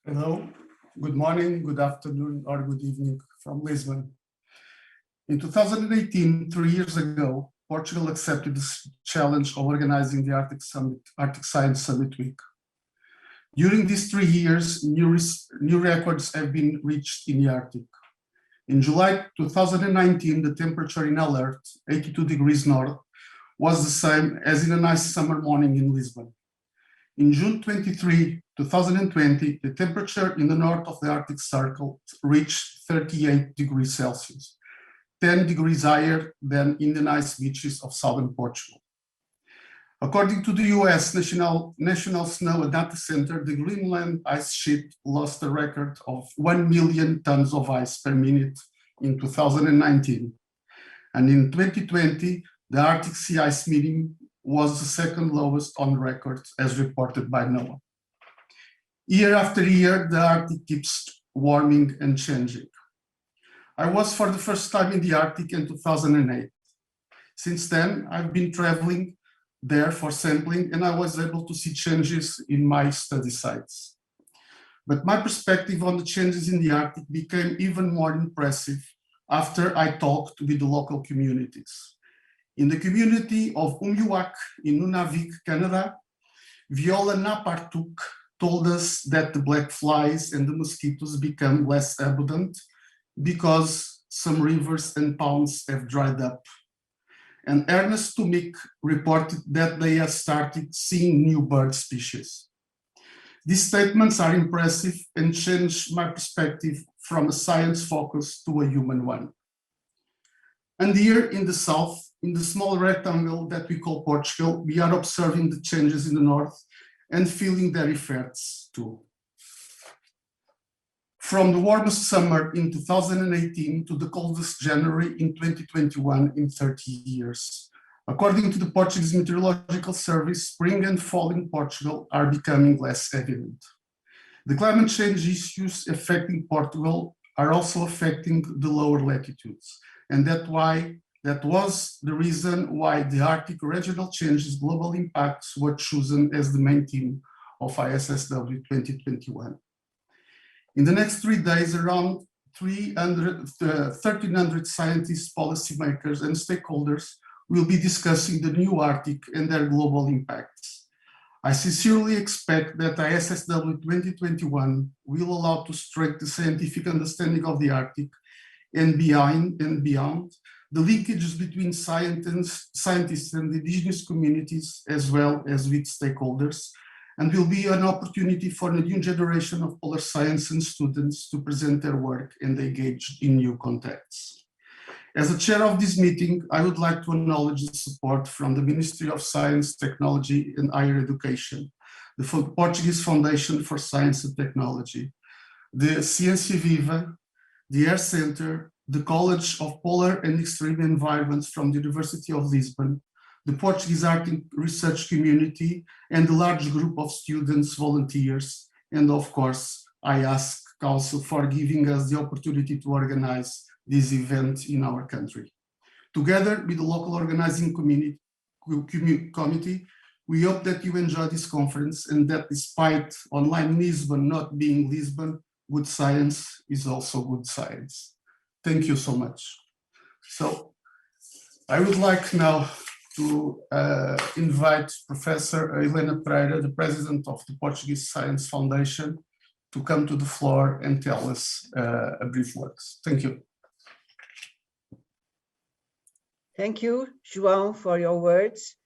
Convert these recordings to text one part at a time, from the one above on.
Hello, good morning, good afternoon, or good evening from Lisbon. In 2018, 3 years ago, Portugal accepted the challenge of organizing the Arctic Science Summit Week. During these 3 years, new records have been reached in the Arctic. In July 2019, the temperature in alert, 82 degrees north, was the same as in a nice summer morning in Lisbon. In June 23, 2020, the temperature in the north of the Arctic Circle reached 38 degrees Celsius, 10 degrees higher than in the nice beaches of southern Portugal. According to the US National Snow Data Center, the Greenland ice sheet lost a record of 1 million tons of ice per minute in 2019. And in 2020, the Arctic sea ice medium was the second lowest on record as reported by NOAA. Year after year, the Arctic keeps warming and changing. I was for the first time in the Arctic in 2008. Since then, I've been traveling there for sampling and I was able to see changes in my study sites. But my perspective on the changes in the Arctic became even more impressive after I talked with the local communities. In the community of Umjuak in Nunavik, Canada, Viola Napartuk told us that the black flies and the mosquitoes become less abundant because some rivers and ponds have dried up. And Ernest Tumik reported that they have started seeing new bird species. These statements are impressive and change my perspective from a science focus to a human one. And here in the south, in the small rectangle that we call Portugal, we are observing the changes in the north and feeling their effects too. From the warmest summer in 2018 to the coldest January in 2021 in 30 years. According to the Portuguese Meteorological Service, spring and fall in Portugal are becoming less evident. The climate change issues affecting Portugal are also affecting the lower latitudes, and that was the reason why the Arctic Regional Changes Global Impacts were chosen as the main theme of IASSW 2021. In the next 3 days, around 1,300 scientists, policymakers, and stakeholders will be discussing the new Arctic and their global impacts. I sincerely expect that IASSW 2021 will allow to strengthen the scientific understanding of the Arctic and beyond, the linkages between scientists and indigenous communities, as well as with stakeholders, and will be an opportunity for a new generation of polar science and students to present their work and engage in new contexts. As the chair of this meeting, I would like to acknowledge the support from the Ministry of Science, Technology and Higher Education, the Portuguese Foundation for Science and Technology, the Ciência Viva, the Air Center, the College of Polar and Extreme Environments from the University of Lisbon, the Portuguese Arctic Research Community, and the large group of students, volunteers, and of course, IASC Council for giving us the opportunity to organize this event in our country. Together with the local organizing committee, we hope that you enjoy this conference and that despite online Lisbon not being Lisbon, good science is also good science. Thank you so much. So I would like now to invite Professor Helena Pereira, the President of the Portuguese Science Foundation, to come to the floor and tell us a brief words. Thank you. Thank you, João, for your words.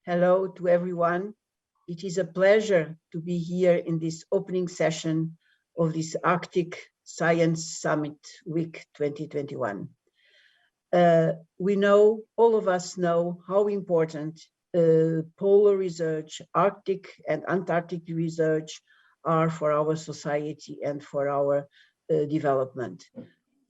Hello to everyone. It is a pleasure to be here in this opening session of this Arctic Science Summit Week 2021. We know, all of us know how important polar research, Arctic and Antarctic research are for our society and for our development.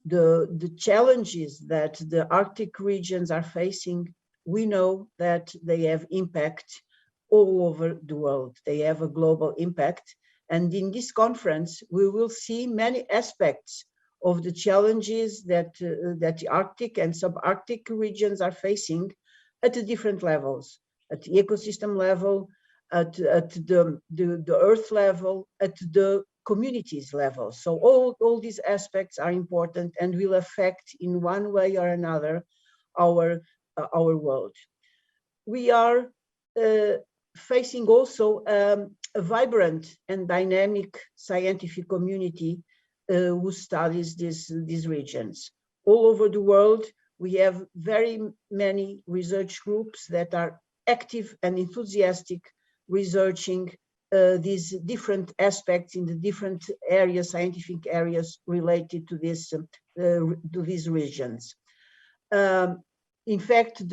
The challenges that the Arctic regions are facing, we know that they have impact all over the world. They have a global impact. And in this conference, we will see many aspects of the challenges that the Arctic and subarctic regions are facing at the different levels, at the ecosystem level, at the Earth level, at the communities level. So all these aspects are important and will affect in one way or another our world. We are facing also a vibrant and dynamic scientific community who studies these regions. All over the world, we have very many research groups that are active and enthusiastic researching these different aspects in the different areas, scientific areas related to these regions. In fact,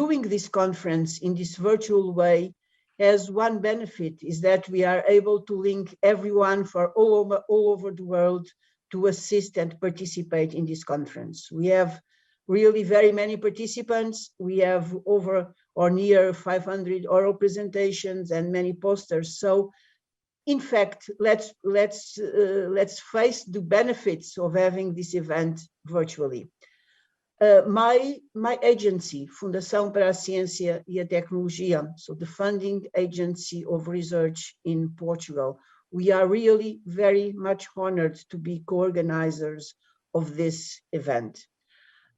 doing this conference in this virtual way has one benefit, is that we are able to link everyone for all over the world to assist and participate in this conference. We have really very many participants. We have over or near 500 oral presentations and many posters. So in fact, let's face the benefits of having this event virtually. My agency, Fundação para a Ciência e a Tecnologia, so the funding agency of research in Portugal, we are really very much honored to be co-organizers of this event.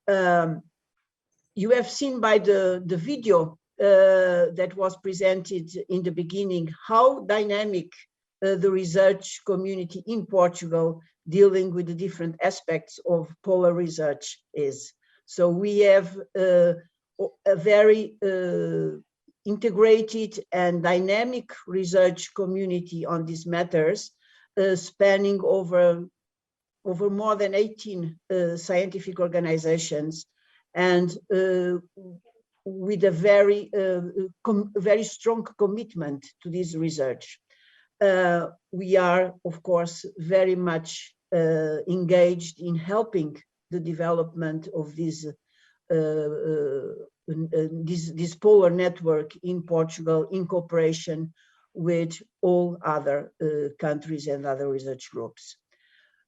You have seen by the video that was presented in the beginning how dynamic the research community in Portugal dealing with the different aspects of polar research is. So we have a very integrated and dynamic research community on these matters, spanning over more than 18 scientific organizations, and with a very strong commitment to this research. We are, of course, very much engaged in helping the development of this polar network in Portugal in cooperation with all other countries and other research groups.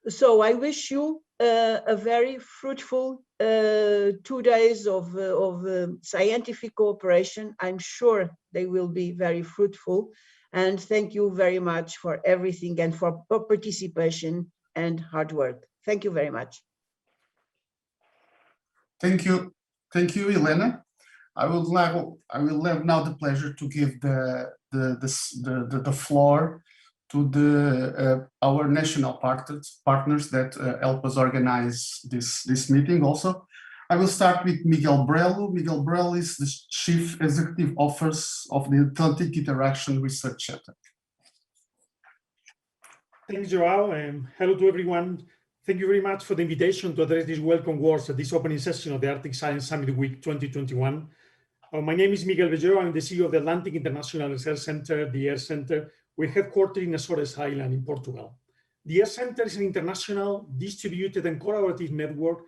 So I wish you a very fruitful 2 days of scientific cooperation. I'm sure they will be very fruitful. And thank you very much for everything and for participation and hard work. Thank you very much. Thank you, Helena. I will have now the pleasure to give the floor to our national partners that help us organize this meeting. Also, I will start with Miguel Belló. Miguel Belló is the Chief Executive Officer of the Atlantic Interaction Research Center. Thanks, João, and hello to everyone. Thank you very much for the invitation to address these welcome words at this opening session of the Arctic Science Summit Week 2021. My name is Miguel Belló. I'm the CEO of the Atlantic International Research Center, the AIR Center. We're headquartered in Azores Island in Portugal. The AIR Center is an international, distributed and collaborative network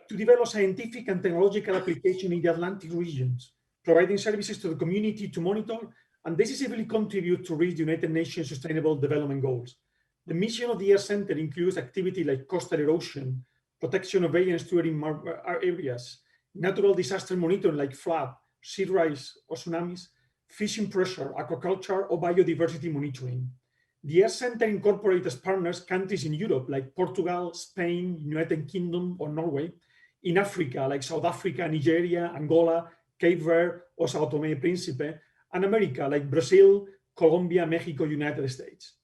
to develop scientific and technological application in the Atlantic regions, providing services to the community to monitor and decisively contribute to reach the United Nations Sustainable Development Goals. The mission of the AIR Center includes activity like coastal erosion, protection of bay and estuarine areas, natural disaster monitoring like flood, sea rise or tsunamis, fishing pressure, aquaculture, or biodiversity monitoring. The AIR Center incorporates as partners countries in Europe like Portugal, Spain, United Kingdom, or Norway, in Africa like South Africa, Nigeria, Angola, Cape Verde, or Sao Tome and Principe, and America like Brazil, Colombia, Mexico, United States.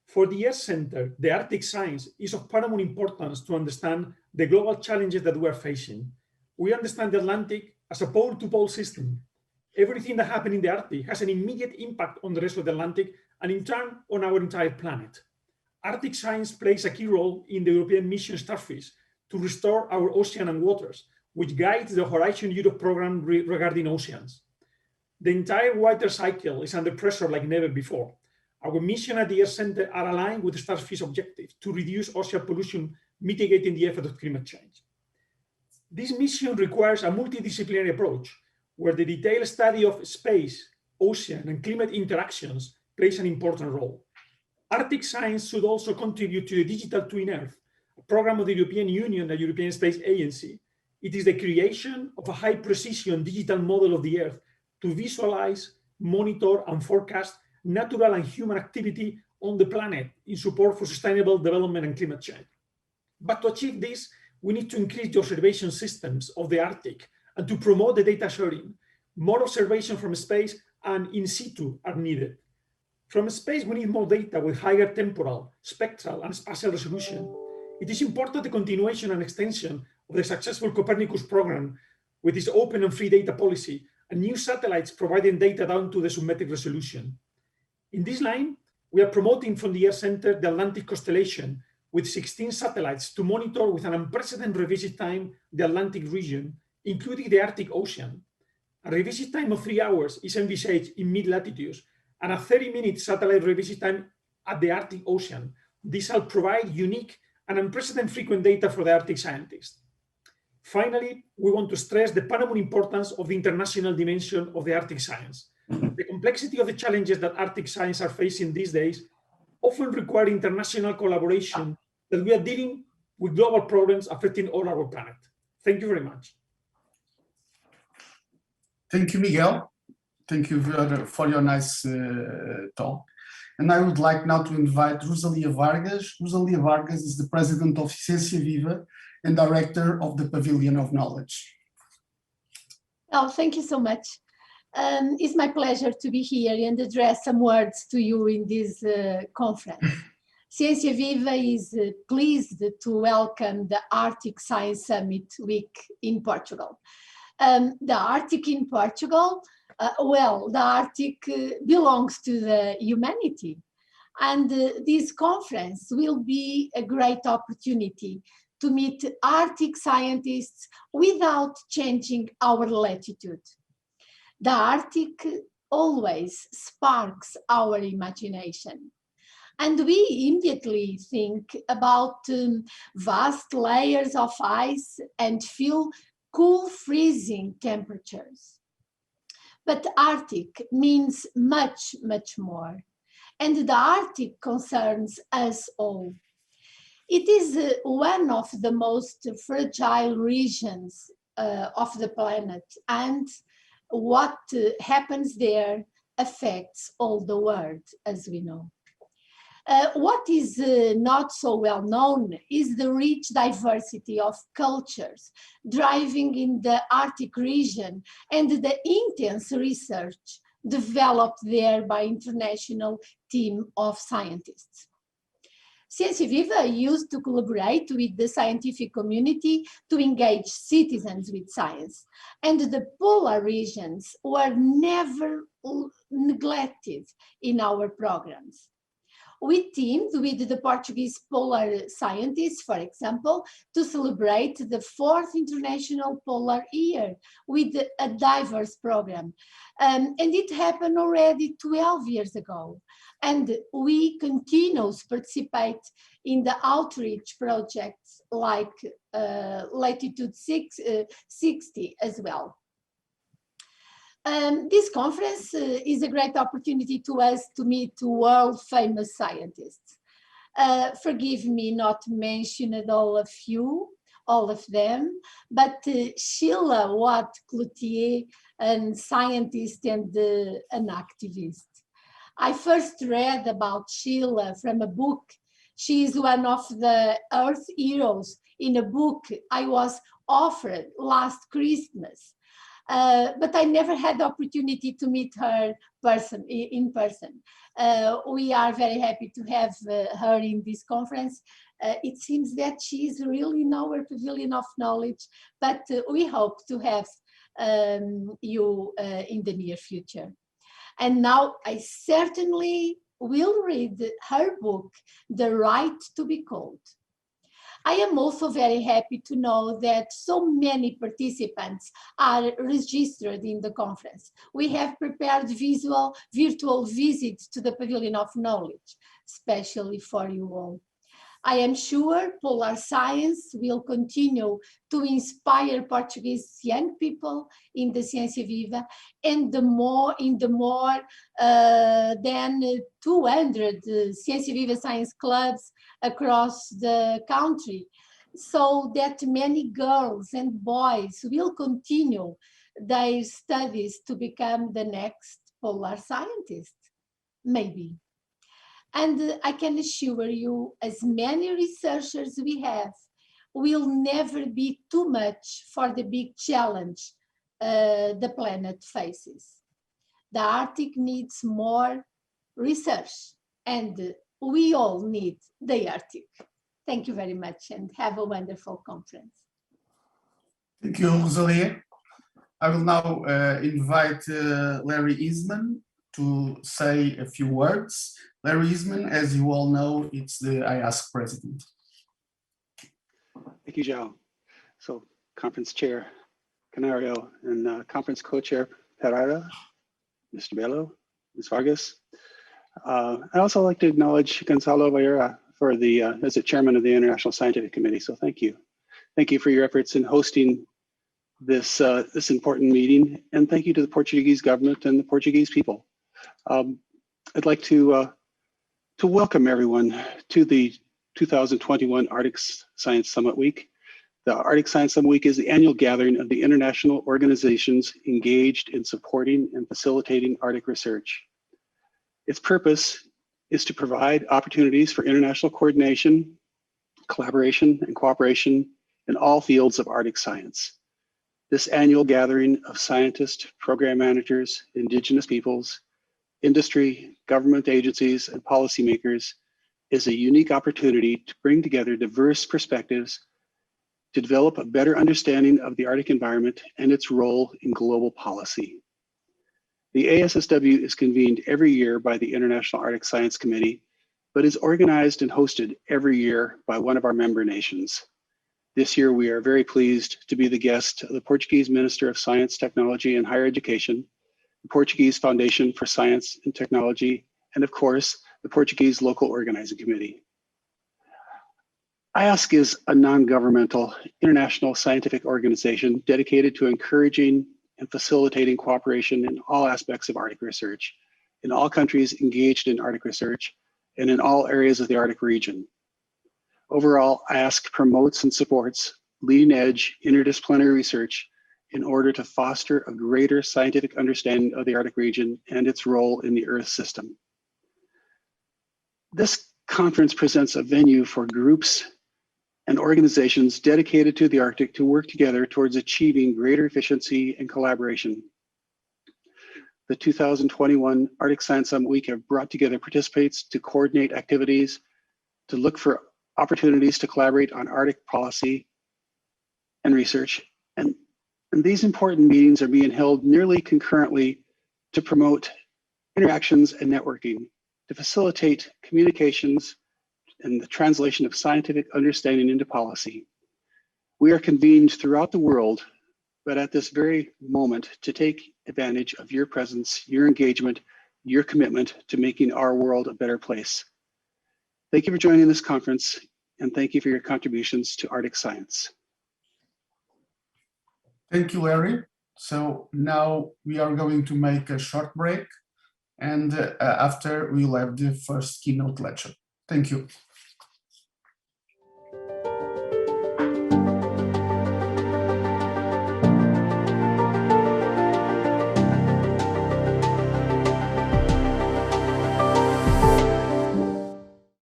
For the AIR Center, the Arctic science is of paramount importance to understand the global challenges that we are facing. We understand the Atlantic as a pole-to-pole system. Everything that happens in the Arctic has an immediate impact on the rest of the Atlantic and in turn on our entire planet. Arctic science plays a key role in the European mission Starfish to restore our ocean and waters, which guides the Horizon Europe program regarding oceans. The entire water cycle is under pressure like never before. Our mission at the AIR Center are aligned with the Starfish objective to reduce ocean pollution, mitigating the effect of climate change. This mission requires a multidisciplinary approach, where the detailed study of space, ocean, and climate interactions plays an important role. Arctic science should also contribute to the Digital Twin Earth, a program of the European Union and the European Space Agency. It is the creation of a high-precision digital model of the Earth to visualize, monitor, and forecast natural and human activity on the planet in support for sustainable development and climate change. But to achieve this, we need to increase the observation systems of the Arctic and to promote the data sharing. More observation from space and in situ are needed. From space, we need more data with higher temporal, spectral, and spatial resolution. It is important the continuation and extension of the successful Copernicus program with its open and free data policy and new satellites providing data down to the submetric resolution. In this line, we are promoting from the Earth Center the Atlantic constellation with 16 satellites to monitor with an unprecedented revisit time the Atlantic region, including the Arctic Ocean. A revisit time of 3 hours is envisaged in mid-latitudes and a 30-minute satellite revisit time at the Arctic Ocean. This will provide unique and unprecedented frequent data for the Arctic scientists. Finally, we want to stress the paramount importance of the international dimension of the Arctic science. The complexity of the challenges that Arctic science are facing these days often require international collaboration, that we are dealing with global problems affecting all our planet. Thank you very much. Thank you, Miguel. Thank you for your nice talk. And I would like now to invite Rosalia Vargas. Rosalia Vargas is the president of Ciência, Viva and director of the Pavilion of Knowledge. Oh, thank you so much. It's my pleasure to be here and address some words to you in this conference. Ciência Viva is pleased to welcome the Arctic Science Summit Week in Portugal. The Arctic in Portugal, well, the Arctic belongs to the humanity. And this conference will be a great opportunity to meet Arctic scientists without changing our latitude. The Arctic always sparks our imagination. And we immediately think about vast layers of ice and feel cool freezing temperatures. But Arctic means much, much more. And the Arctic concerns us all. It is one of the most fragile regions of the planet, and what happens there affects all the world, as we know. What is not so well known is the rich diversity of cultures driving in the Arctic region and the intense research developed there by international team of scientists. Ciência Viva used to collaborate with the scientific community to engage citizens with science, and the polar regions were never neglected in our programs. We teamed with the Portuguese polar scientists, for example, to celebrate the 4th International Polar Year with a diverse program. And it happened already 12 years ago. And we continue to participate in the outreach projects like Latitude 60 as well. This conference is a great opportunity to us to meet world famous scientists. Forgive me not mentioned all of them, but Sheila Watt Cloutier, a scientist and an activist. I first read about Sheila from a book. She is one of the Earth heroes in a book I was offered last Christmas. But I never had the opportunity to meet her in person. We are very happy to have her in this conference. It seems that she is really in our Pavilion of Knowledge, but we hope to have you in the near future. And now I certainly will read her book, The Right to be Cold. I am also very happy to know that so many participants are registered in the conference. We have prepared virtual visits to the Pavilion of Knowledge, especially for you all. I am sure polar science will continue to inspire Portuguese young people in the Ciência Viva and in the more than 200 Ciência Viva science clubs across the country, so that many girls and boys will continue their studies to become the next polar scientists. maybe. And I can assure you, as many researchers we have, will never be too much for the big challenge the planet faces. The Arctic needs more research, and we all need the Arctic. Thank you very much, and have a wonderful conference. Thank you, Rosalia. I will now invite Larry Hinzman to say a few words. Larry Hinzman, as you all know, it's the IASC president. Thank you, João. So, conference chair Canário and conference co-chair Pereira, Mr. Belló, Ms. Vargas. I'd also like to acknowledge Gonzalo Vieira for the as the chairman of the International Scientific Committee. So thank you. Thank you for your efforts in hosting this this important meeting, and thank you to the Portuguese government and the Portuguese people. I'd like to welcome everyone to the 2021 Arctic Science Summit Week. The Arctic Science Summit Week is the annual gathering of the international organizations engaged in supporting and facilitating Arctic research. Its purpose is to provide opportunities for international coordination, collaboration, and cooperation in all fields of Arctic science. This annual gathering of scientists, program managers, indigenous peoples, industry, government agencies, and policymakers is a unique opportunity to bring together diverse perspectives to develop a better understanding of the Arctic environment and its role in global policy. The ASSW is convened every year by the International Arctic Science Committee, but is organized and hosted every year by one of our member nations. This year, we are very pleased to be the guest of the Portuguese Minister of Science, Technology, and Higher Education, the Portuguese Foundation for Science and Technology, and of course, the Portuguese Local Organizing Committee. IASC is a non-governmental international scientific organization dedicated to encouraging and facilitating cooperation in all aspects of Arctic research, in all countries engaged in Arctic research, and in all areas of the Arctic region. Overall, IASC promotes and supports leading-edge interdisciplinary research in order to foster a greater scientific understanding of the Arctic region and its role in the Earth system. This conference presents a venue for groups and organizations dedicated to the Arctic to work together towards achieving greater efficiency and collaboration. The 2021 Arctic Science Summit Week have brought together participants to coordinate activities, to look for opportunities to collaborate on Arctic policy and research. And these important meetings are being held nearly concurrently to promote interactions and networking, to facilitate communications and the translation of scientific understanding into policy. We are convened throughout the world, but at this very moment to take advantage of your presence, your engagement, your commitment to making our world a better place. Thank you for joining this conference, and thank you for your contributions to Arctic science. Thank you, Larry. So now we are going to make a short break, and after we'll have the first keynote lecture. Thank you.